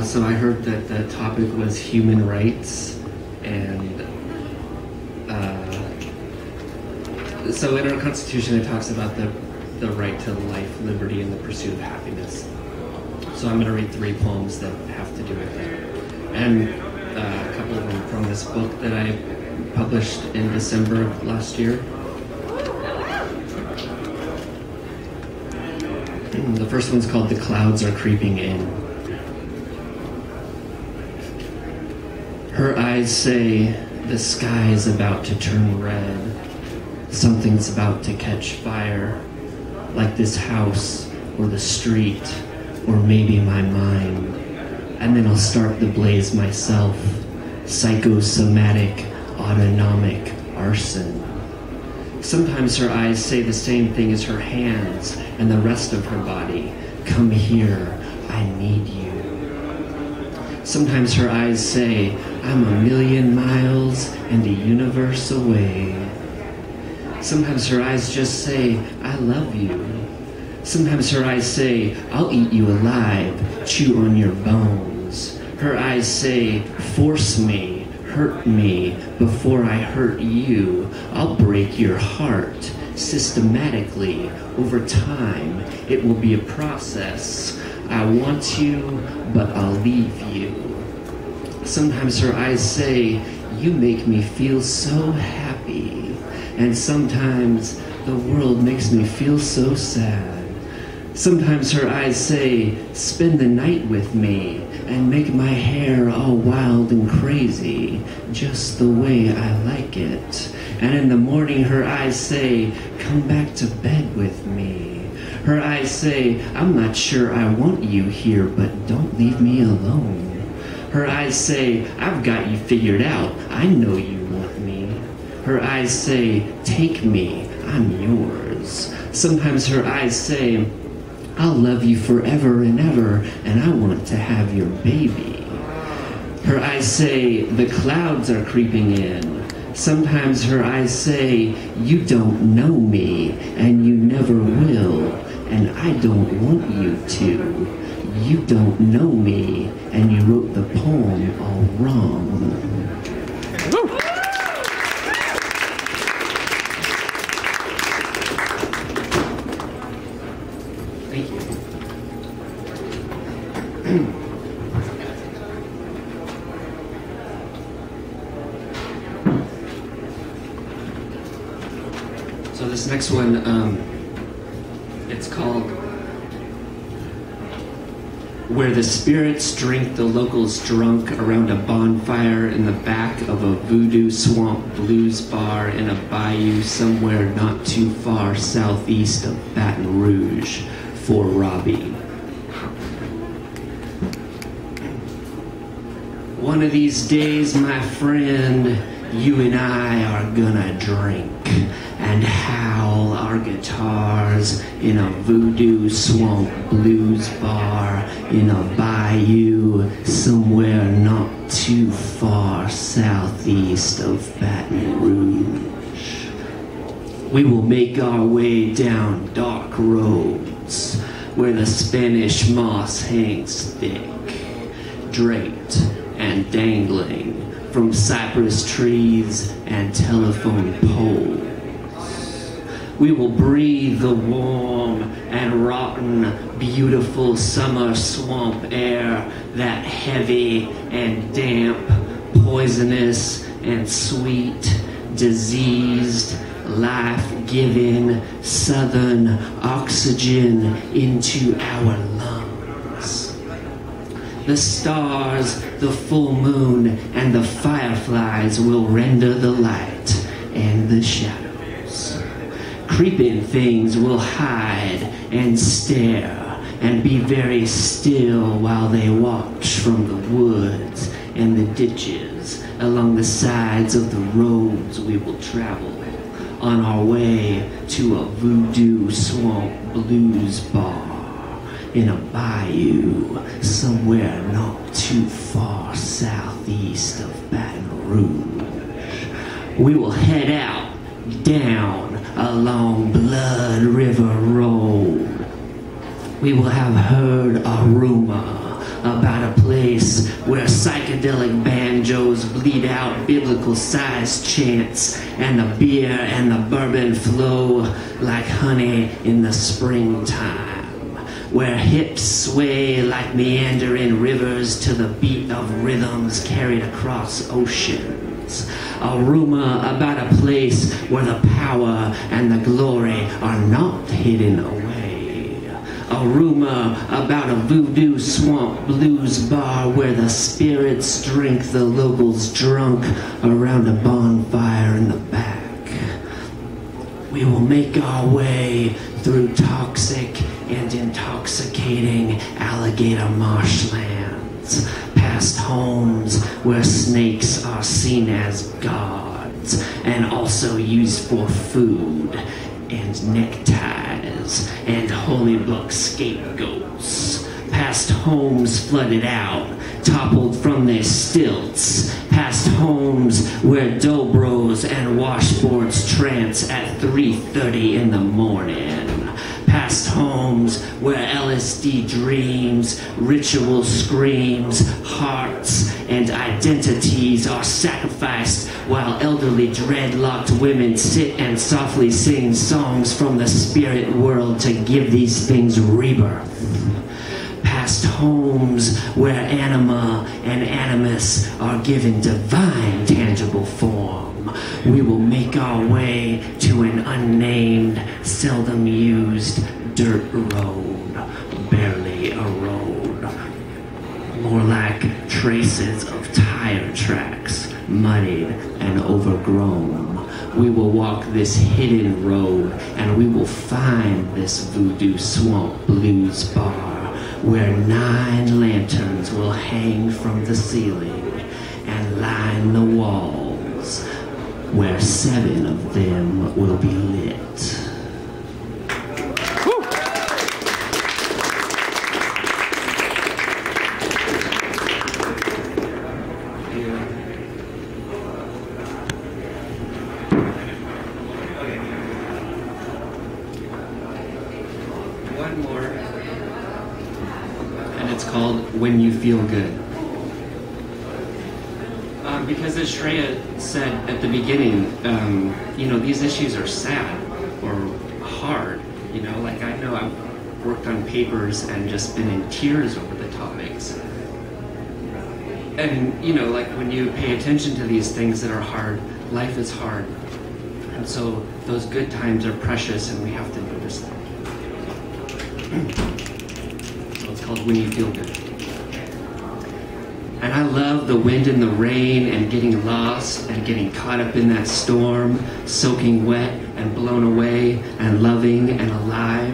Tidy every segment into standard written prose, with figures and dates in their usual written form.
So I heard that the topic was human rights, and so in our Constitution it talks about the right to life, liberty, and the pursuit of happiness. So I'm going to read 3 poems that have to do with that, and a couple of them from this book that I published in December of last year. The first one's called "The Clouds Are Creeping In." Her eyes say the sky is about to turn red. Something's about to catch fire, like this house or the street or maybe my mind. And then I'll start the blaze myself. Psychosomatic, autonomic arson. Sometimes her eyes say the same thing as her hands and the rest of her body. Come here, I need you. Sometimes her eyes say, I'm 1,000,000 miles and a universe away. Sometimes her eyes just say, I love you. Sometimes her eyes say, I'll eat you alive, chew on your bones. Her eyes say, force me, hurt me before I hurt you. I'll break your heart systematically over time. It will be a process. I want you, but I'll leave you. Sometimes her eyes say, you make me feel so happy. And sometimes the world makes me feel so sad. Sometimes her eyes say, spend the night with me and make my hair all wild and crazy, just the way I like it. And in the morning her eyes say, come back to bed with me. Her eyes say, I'm not sure I want you here, but don't leave me alone. Her eyes say, I've got you figured out, I know you want me. Her eyes say, take me, I'm yours. Sometimes her eyes say, I'll love you forever and ever, and I want to have your baby. Her eyes say, the clouds are creeping in. Sometimes her eyes say, you don't know me, and you never will, and I don't want you to. You don't know me, and you wrote the poem all wrong. Woo. Thank you. So this next one, it's called Where the Spirits Drink the Locals Drunk Around a Bonfire in the Back of a Voodoo Swamp Blues Bar in a bayou somewhere not too far southeast of Baton Rouge. For Robbie. One of these days, my friend, you and I are gonna drink and howl our guitars in a voodoo swamp blues bar in a bayou somewhere not too far southeast of Baton Rouge. We will make our way down dark roads where the Spanish moss hangs thick, draped and dangling from cypress trees and telephone poles. We will breathe the warm and rotten, beautiful summer swamp air, that heavy and damp, poisonous and sweet, diseased, life-giving southern oxygen into our lungs. The stars, the full moon, and the fireflies will render the light and the shadows. Creeping things will hide and stare and be very still while they watch from the woods and the ditches along the sides of the roads we will travel on our way to a voodoo swamp blues bar in a bayou somewhere not too far southeast of Baton Rouge. We will head out down along Blood River Road. We will have heard a rumor about a place where psychedelic banjos bleed out biblical-sized chants, and the beer and the bourbon flow like honey in the springtime, where hips sway like meandering rivers to the beat of rhythms carried across oceans. A rumor about a place where the power and the glory are not hidden away. A rumor about a voodoo swamp blues bar where the spirits drink the locals drunk around a bonfire in the back. We will make our way through toxic and intoxicating alligator marshlands, past homes where snakes are seen as gods and also used for food, and neckties and holy book scapegoats, past homes flooded out, toppled from their stilts, past homes where dobros and washboards trance at 3:30 in the morning, past homes where LSD dreams, ritual screams, hearts, and identities are sacrificed while elderly dreadlocked women sit and softly sing songs from the spirit world to give these things rebirth. Past homes where anima and animus are given divine tangible form. We will make our way to an unnamed, seldom used dirt road, barely a road. More like traces of tire tracks, muddied and overgrown. We will walk this hidden road and we will find this voodoo swamp blues bar where 9 lanterns will hang from the ceiling and line the walls, where 7 of them will be lit. One more, and it's called When You Feel Good. Because as Shreya said at the beginning, you know, these issues are sad or hard. You know, like I know I've worked on papers and just been in tears over the topics. And, you know, like when you pay attention to these things that are hard, life is hard. And so those good times are precious and we have to notice them. So it's called When You Feel Good. And I love the wind and the rain and getting lost and getting caught up in that storm, soaking wet and blown away and loving and alive.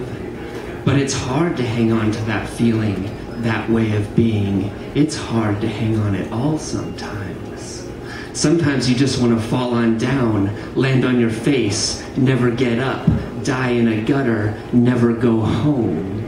But it's hard to hang on to that feeling, that way of being. It's hard to hang on at all sometimes. Sometimes you just want to fall on down, land on your face, never get up, die in a gutter, never go home.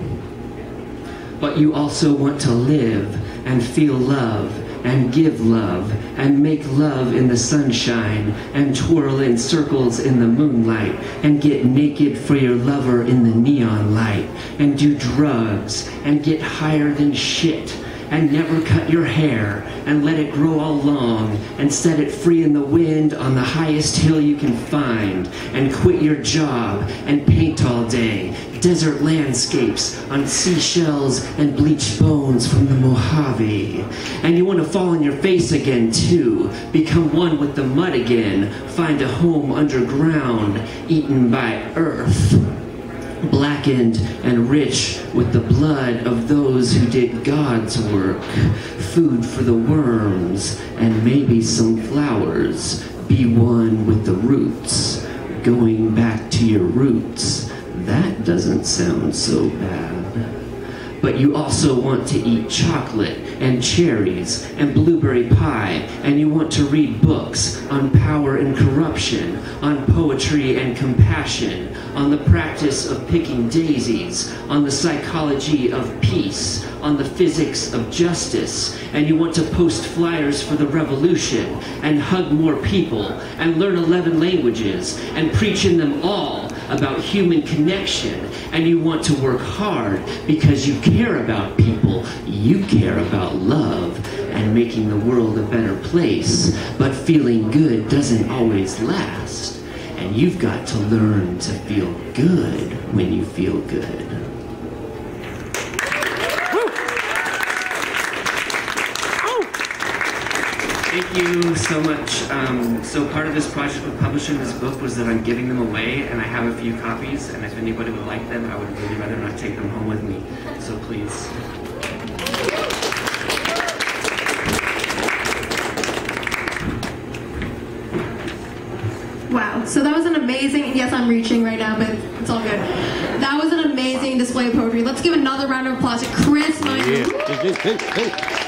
But you also want to live and feel love and give love and make love in the sunshine and twirl in circles in the moonlight and get naked for your lover in the neon light and do drugs and get higher than shit and never cut your hair and let it grow all long and set it free in the wind on the highest hill you can find and quit your job and paint all day, desert landscapes on seashells and bleached bones from the Mojave. And you want to fall on your face again too, become one with the mud again, find a home underground, eaten by earth, blackened and rich with the blood of those who did God's work, food for the worms, and maybe some flowers. Be one with the roots, going back to your roots. That doesn't sound so bad. But you also want to eat chocolate and cherries and blueberry pie, and you want to read books on power and corruption, on poetry and compassion, on the practice of picking daisies, on the psychology of peace, on the physics of justice, and you want to post flyers for the revolution and hug more people and learn 11 languages and preach in them all about human connection, and you want to work hard because you care about people, you care about love and making the world a better place, but feeling good doesn't always last, and you've got to learn to feel good when you feel good. Thank you so much. So part of this project with publishing this book was that I'm giving them away, and I have a few copies, and if anybody would like them, I would really rather not take them home with me. So please. Wow, so that was an amazing, yes, I'm reaching right now, but it's all good. That was an amazing display of poetry. Let's give another round of applause to Chris. Yeah.